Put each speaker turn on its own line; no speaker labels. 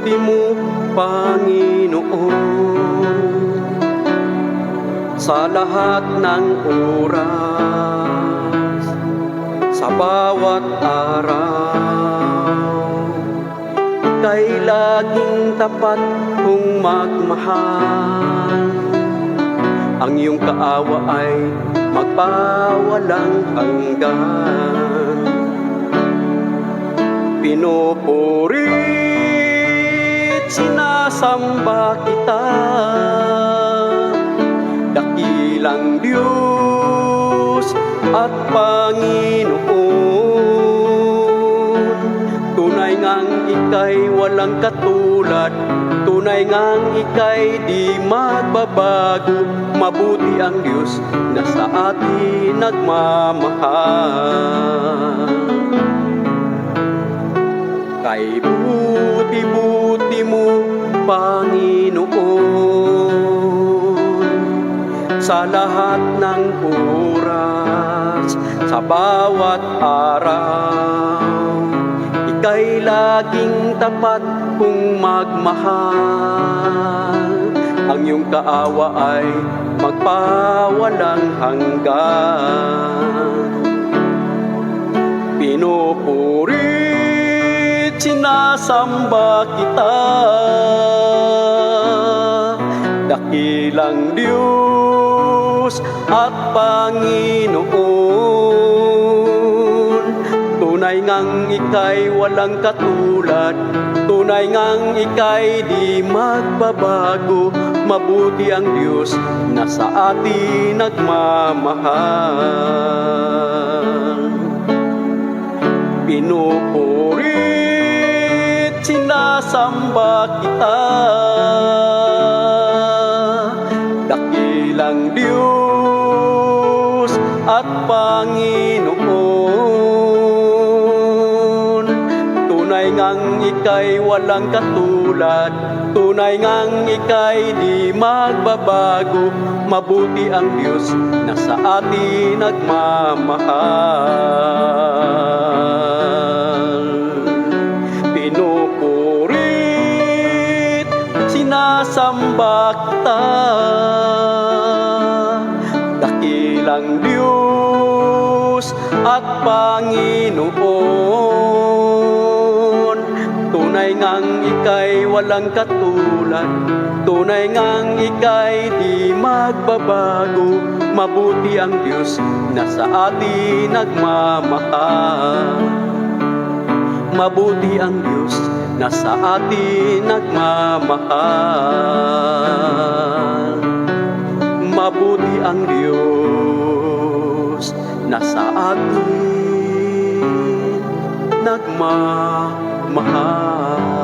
ikabuti mo, Panginoon, sa lahat ng oras, sa bawat araw. Ika'y laging tapat kung magmahal, ang iyong kaawa ay magpawalang hanggan. Pinupurit, sinasamba kita, dakilang Diyos at Panginoon. Tunay ngang ika'y walang katulad, tunay ngang ika'y di magbabago. Mabuti ang Diyos na sa atin nagmamahal. Kay buti-buti mo, Panginoon, sa lahat ng oras, sa bawat araw. Ika'y laging tapat kung magmahal, ang iyong kaawa ay magpawalang hanggan. Pinupurit, sinasamba kita, dakilang Diyos at Panginoon. Tunay ngang ika'y walang katulad, tunay ngang ika'y di magbabago. Mabuti ang Diyos na sa atin nagmamahal. Pinupurit, sinasamba kita, dakilang Diyos at Panginoon. Tunay ngang ika'y walang katulad, tunay ngang ika'y di magbabago. Mabuti ang Diyos na sa atin nagmamahal. Pinupurit, sinasamba kita, dakilang Diyos at Panginoon. Tunay ngang ika'y walang katulad, tunay ngang ika'y di magbabago. Mabuti ang Diyos na sa atin nagmamahal. Mabuti ang Diyos na sa atin nagmamahal. Mabuti ang Diyos na sa atin nagmamahal.